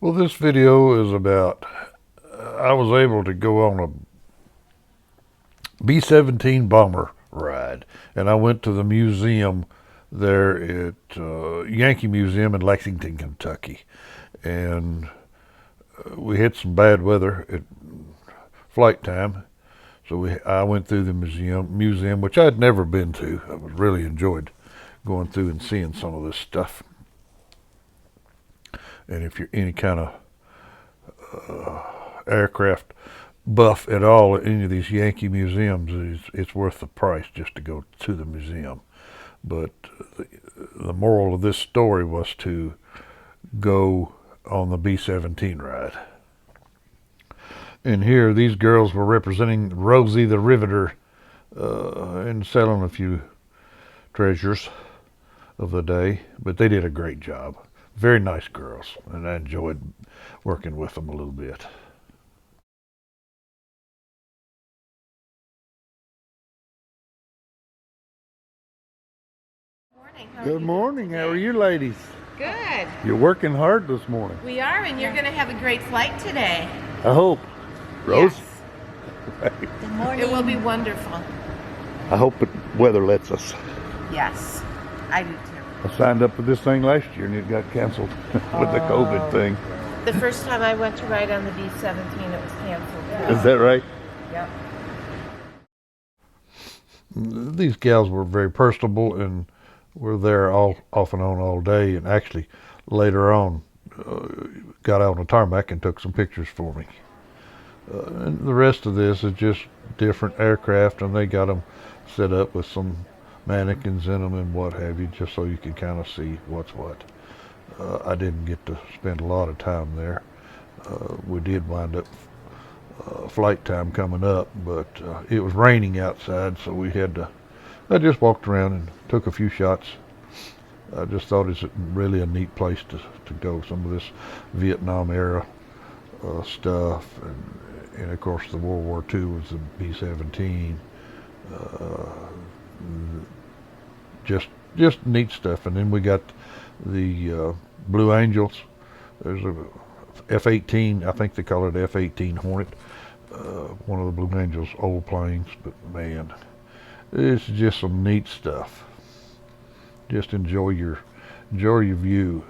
Well, this video is about I was able to go on a B-17 bomber ride, and I went to the museum there at Yankee Museum in Lexington, Kentucky, and we had some bad weather at flight time, so I went through the museum which I had never been to. I really enjoyed going through and seeing some of this stuff. And if you're any kind of aircraft buff at all at any of these Yankee museums, it's worth the price just to go to the museum. But the moral of this story was to go on the B-17 ride. And here, these girls were representing Rosie the Riveter and selling a few treasures of the day, but they did a great job. Very nice girls, and I enjoyed working with them a little bit. Morning. How are Good you morning. doing How are today? you ladies? Good. You're working hard this morning. We are, and you're going to have a great flight today. I hope. Rose? Yes. It will be wonderful. I hope the weather lets us. Yes, I do too. I signed up for this thing last year and it got canceled with the COVID thing. The first time I went to ride on the B-17, it was canceled. Is that right? Yep. These gals were very personable and were there all off and on all day, and actually later on got out on the tarmac and took some pictures for me. And the rest of this is just different aircraft, and they got them set up with some mannequins in them and what have you, just so you can kind of see what's what. I didn't get to spend a lot of time there. We did wind up flight time coming up, but it was raining outside, so we had to. I just walked around and took a few shots. I just thought it's really a neat place to go. Some of this Vietnam era stuff, and of course the World War II was the B-17. Uh, just neat stuff. And then we got the Blue Angels. There's a F-18. I think they call it F-18 Hornet. One of the Blue Angels old planes, but man, it's just some neat stuff. Just enjoy your view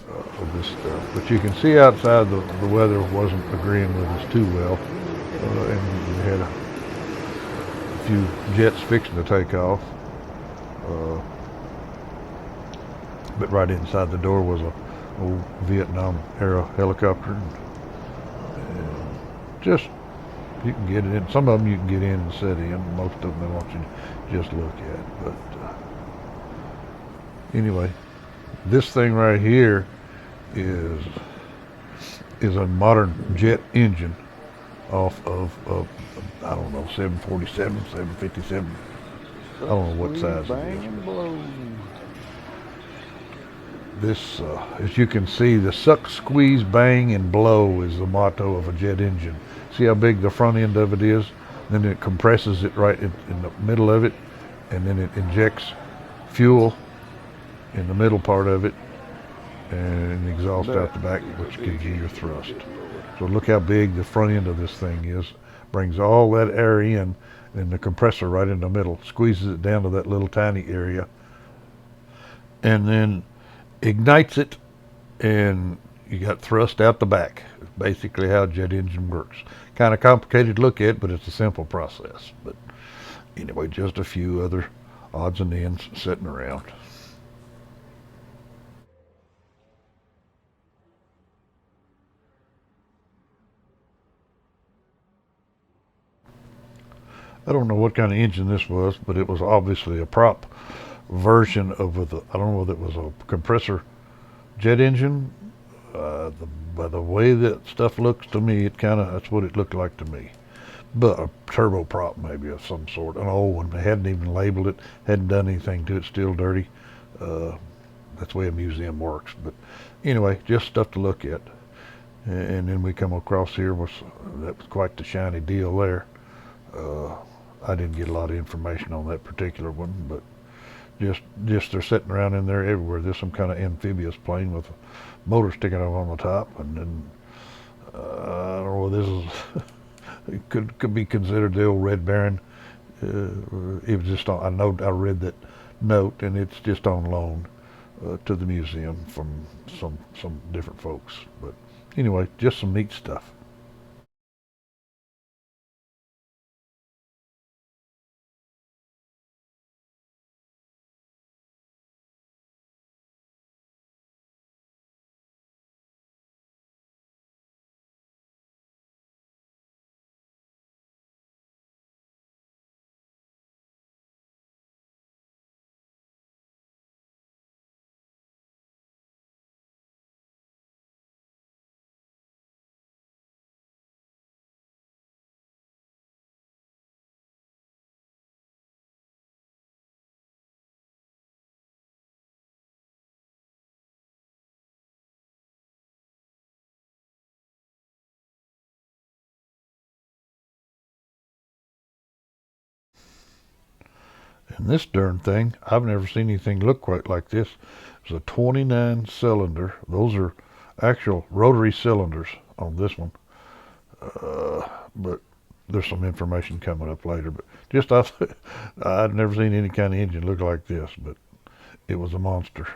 of this stuff. But you can see outside the weather wasn't agreeing with us too well, and we had a few jets fixing to take off. Uh, but right inside the door was a old Vietnam era helicopter, and just you can get in. Some of them you can get in and sit in. Most of them they want you to just look at. But anyway, this thing right here is a modern jet engine off of I don't know, 747, 757. I don't know what size it is. This, as you can see, the suck, squeeze, bang, and blow is the motto of a jet engine. See how big the front end of it is? Then it compresses it right in the middle of it, and then it injects fuel in the middle part of it, and exhaust out the back, which gives you your thrust. So look how big the front end of this thing is. Brings all that air in, and the compressor right in the middle squeezes it down to that little tiny area, and then ignites it, and you got thrust out the back. It's basically how a jet engine works. Kind of complicated to look at, but it's a simple process. But anyway, just a few other odds and ends sitting around. I don't know what kind of engine this was, but it was obviously a prop version of I don't know whether it was a compressor jet engine. By the way that stuff looks to me, that's what it looked like to me. But a turboprop maybe of some sort, an old one. They hadn't even labeled it, hadn't done anything to it, still dirty. That's the way a museum works. But anyway, just stuff to look at. And then we come across here that was quite the shiny deal there. I didn't get a lot of information on that particular one, but Just they're sitting around in there everywhere. There's some kind of amphibious plane with a motor sticking out on the top, and then I don't know. This is it could be considered the old Red Baron. It was just on. I know I read that note, and it's just on loan to the museum from some different folks. But anyway, just some neat stuff. And this darn thing, I've never seen anything look quite like this. It's a 29 cylinder. Those are actual rotary cylinders on this one. But there's some information coming up later. But just I'd never seen any kind of engine look like this, but it was a monster.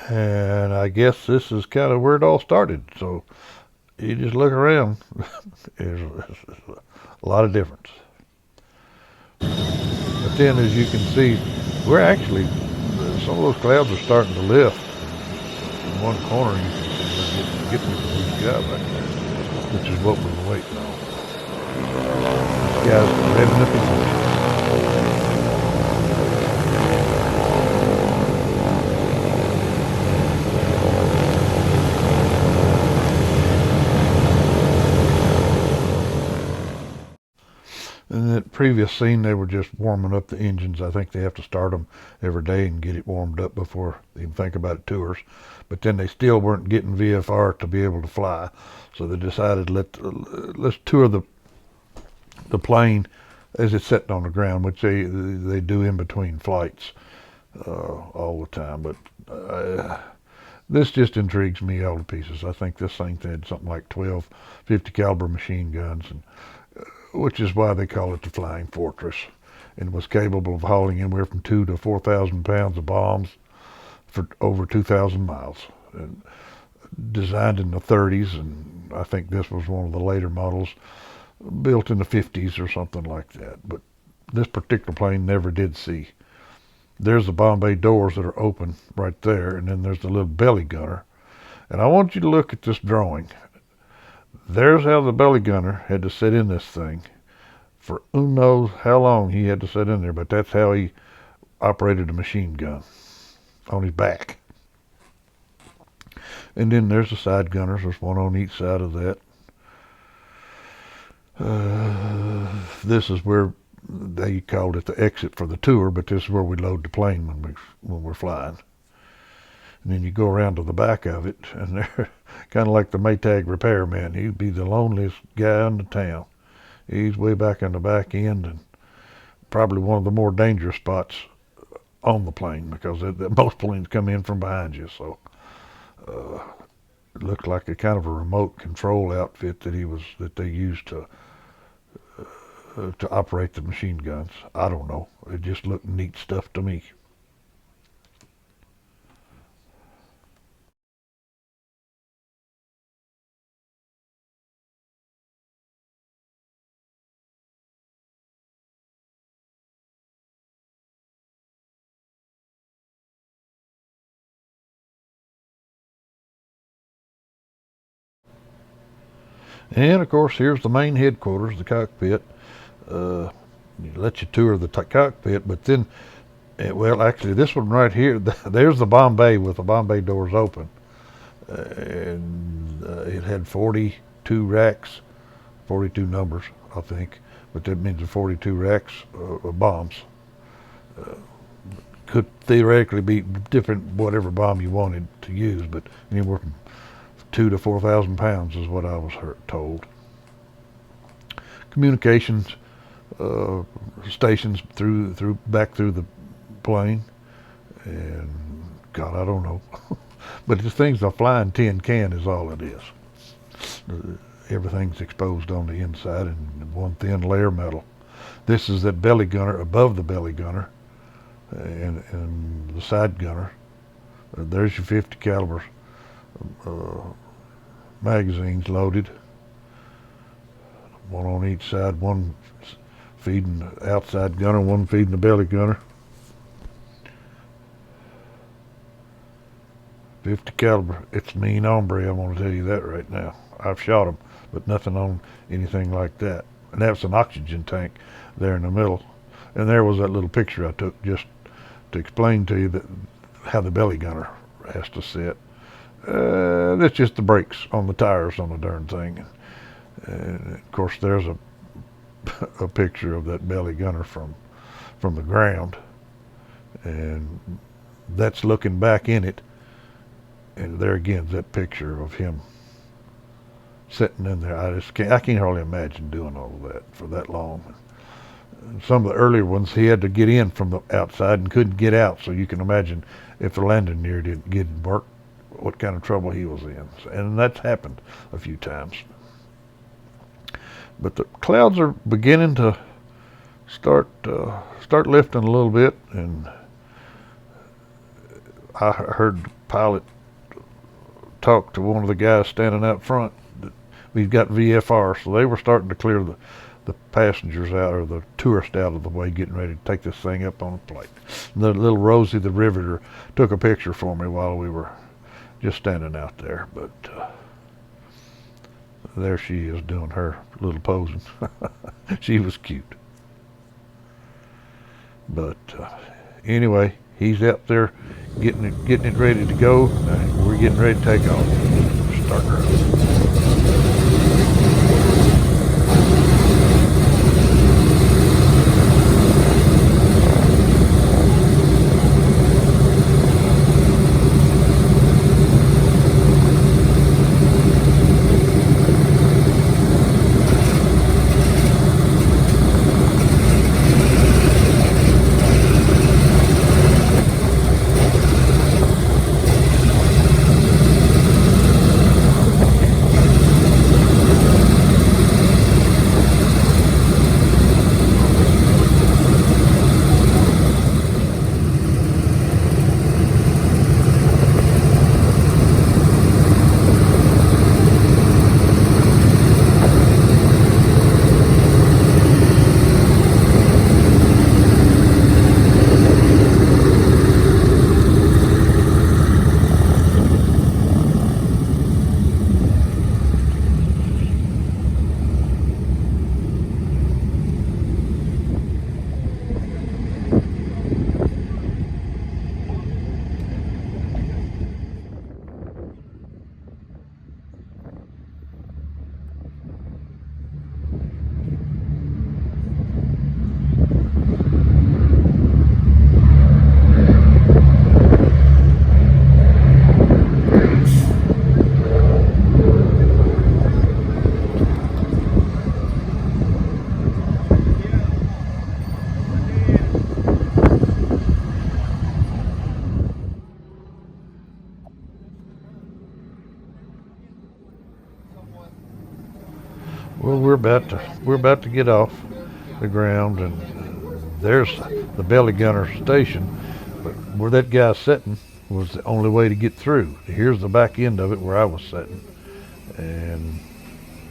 And I guess this is kind of where it all started. So you just look around, there's a lot of difference. But then, as you can see, we're actually, some of those clouds are starting to lift. In one corner, you can see we're getting to the blue sky back there, which is what we were waiting on. This guy's revving up his engine. In that previous scene, they were just warming up the engines. I think they have to start them every day and get it warmed up before they even think about tours. But then they still weren't getting VFR to be able to fly, so they decided let's tour the plane as it's sitting on the ground, which they do in between flights all the time. But this just intrigues me all to pieces. I think this thing had something like 12 50 caliber machine guns, and which is why they call it the Flying Fortress, and was capable of hauling anywhere from 2 to 4,000 pounds of bombs for over 2,000 miles. And designed in the 30s, and I think this was one of the later models, built in the 50s or something like that. But this particular plane never did see. There's the bomb bay doors that are open right there, and then there's the little belly gunner. And I want you to look at this drawing. There's how the belly gunner had to sit in this thing for who knows how long he had to sit in there, but that's how he operated a machine gun, on his back. And then there's the side gunners. There's one on each side of that. This is where they called it the exit for the tour, but this is where we load the plane when we're flying. And then you go around to the back of it, and they're kind of like the Maytag repairman. He'd be the loneliest guy in the town. He's way back in the back end, and probably one of the more dangerous spots on the plane, because most planes come in from behind you. So it looked like a kind of a remote control outfit that they used to operate the machine guns. I don't know. It just looked neat stuff to me. And of course, here's the main headquarters, the cockpit. Uh, let you tour the cockpit, but then, well, actually, this one right here, there's the Bombay with the Bombay doors open, and it had 42 racks, 42 numbers, I think, but that means 42 racks of bombs. Could theoretically be different, whatever bomb you wanted to use, but anywhere from 2 to 4,000 pounds is what I was told. Communications stations back through the plane, and God, I don't know, but this thing's a flying tin can is all it is. Everything's exposed on the inside and one thin layer metal. This is that belly gunner above the belly gunner, and the side gunner. There's your 50 caliber magazines loaded, one on each side, one feeding the outside gunner, one feeding the belly gunner. 50 caliber, it's mean hombre, I'm going to tell you that right now. I've shot them, but nothing on anything like that. And that's an oxygen tank there in the middle. And there was that little picture I took just to explain to you that how the belly gunner has to sit. That's just the brakes on the tires on the darn thing. And of course, there's a picture of that belly gunner from the ground, and that's looking back in it. And there again, that picture of him sitting in there. I can't hardly imagine doing all of that for that long. And some of the earlier ones, he had to get in from the outside and couldn't get out. So you can imagine if the landing gear didn't get work, what kind of trouble he was in. And that's happened a few times. But the clouds are beginning to start lifting a little bit, and I heard the pilot talk to one of the guys standing out front. We've got VFR, so they were starting to clear the passengers out, or the tourists out of the way, getting ready to take this thing up on a plane. And the little Rosie the Riveter took a picture for me while we were just standing out there. But there she is doing her little posing. She was cute. But anyway, he's out there getting it ready to go. We're getting ready to take off. Start her up. Well, we're about to get off the ground, and there's the belly gunner station. But where that guy's sitting was the only way to get through. Here's the back end of it where I was sitting, and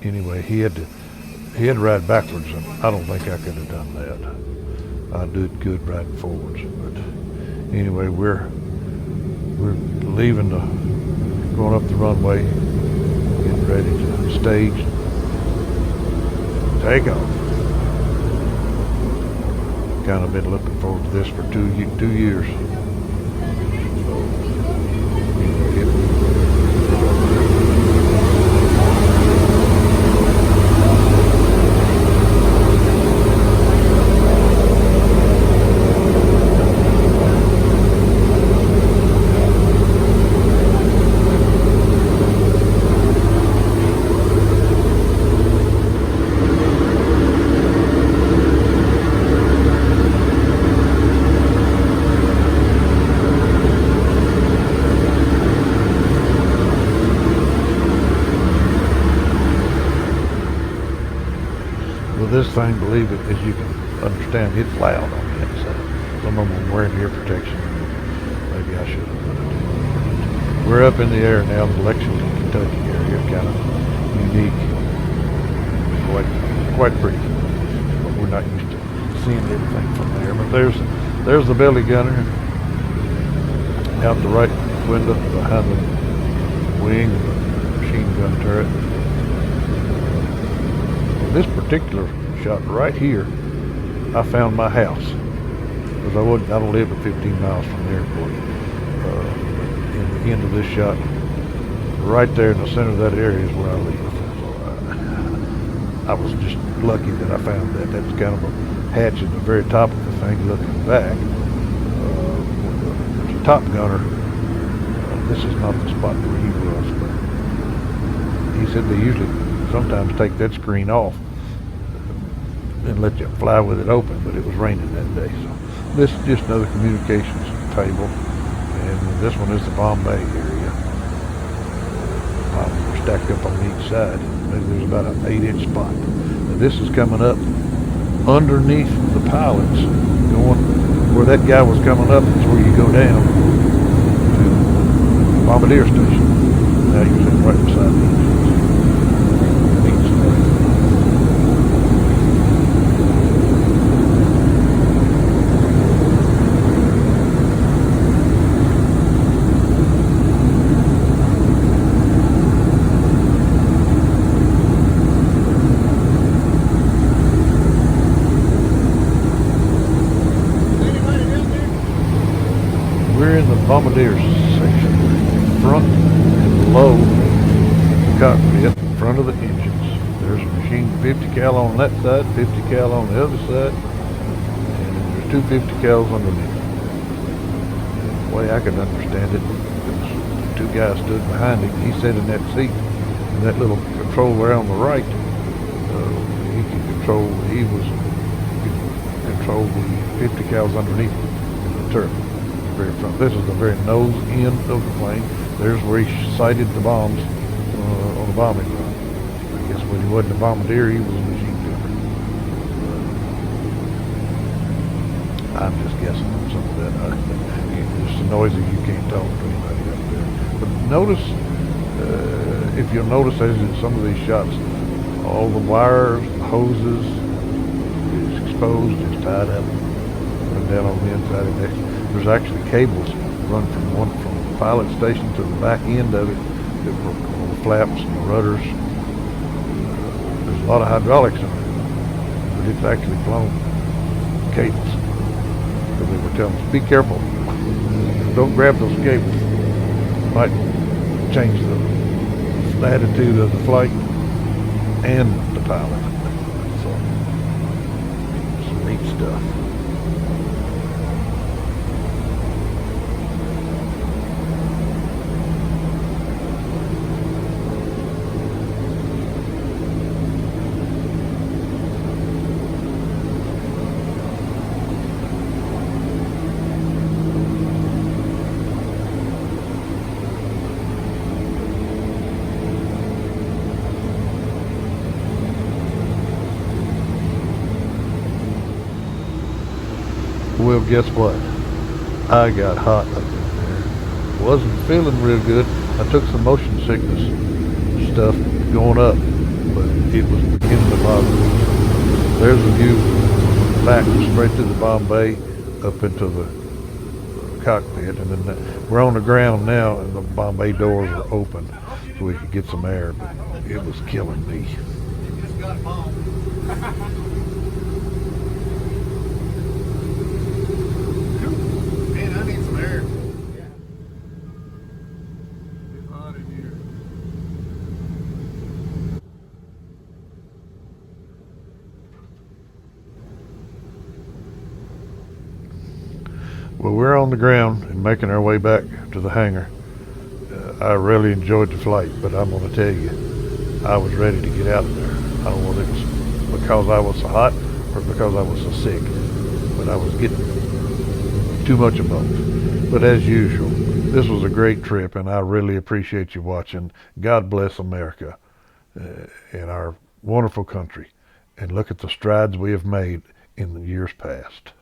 anyway, he had to ride backwards, and I don't think I could have done that. I do it good riding forwards, but anyway, we're leaving going up the runway, getting ready to stage. Take off. kind of been looking forward to this for 2 years. So, well, this thing, believe it, as you can understand, it's loud on the inside. Some of them are wearing ear protection. Maybe I should have put it. We're up in the air now, the Lexington, Kentucky area, kind of unique, quite pretty. But we're not used to seeing anything from there. But there's the belly gunner out the right window behind the wing of the machine gun turret. This particular shot right here, I found my house because I don't live at 15 miles from the airport. In the end of this shot, right there in the center of that area is where I live. So I was just lucky that I found that. That's kind of a hatch at the very top of the thing. Looking back, there's a top gunner. This is not the spot where he was, but he said they usually sometimes take that screen off and let you fly with it open, but it was raining that day. So this is just another communications table, and this one is the Bombay area. Bombs are stacked up on each side. There's about an 8-inch spot. Now this is coming up underneath the pilots, going where that guy was coming up is where you go down to the Bombardier station. Now you're sitting right beside the engines. We're in the Bombardier section, front and below the cockpit, in front of the engines. There's a machine 50 cal on that side, 50 cal on the other side, and there's two 50 cals underneath. The way I could understand it, the two guys stood behind him. He sat in that seat, and that little controller on the right, he could control the 50 cals underneath the turret. Very front. This is the very nose end of the plane. There's where he sighted the bombs on the bombing run. I guess when he wasn't a bombardier, he was a machine gunner. I'm just guessing on some of that. It's so noisy you can't talk to anybody up there. But notice, if you'll notice as in some of these shots, all the wires, the hoses is exposed, is tied up, and down on the inside of it. There's actually cables run from the pilot station to the back end of it that work on the flaps and the rudders. There's a lot of hydraulics in it, but it's actually flown cables. So they were telling us, be careful, don't grab those cables. Might change the attitude of the flight and the pilot. So, some neat stuff. Well, guess what? I got hot up in there. Wasn't feeling real good. I took some motion sickness stuff going up, but it was beginning to bother me. There's a view back straight to the Bombay up into the cockpit, and then we're on the ground now, and the Bombay doors are open so we could get some air, but it was killing me. Well, we're on the ground and making our way back to the hangar. I really enjoyed the flight, but I'm going to tell you, I was ready to get out of there. I don't know whether it was because I was so hot or because I was so sick, but I was getting too much of both. But as usual, this was a great trip, and I really appreciate you watching. God bless America and our wonderful country, and look at the strides we have made in the years past.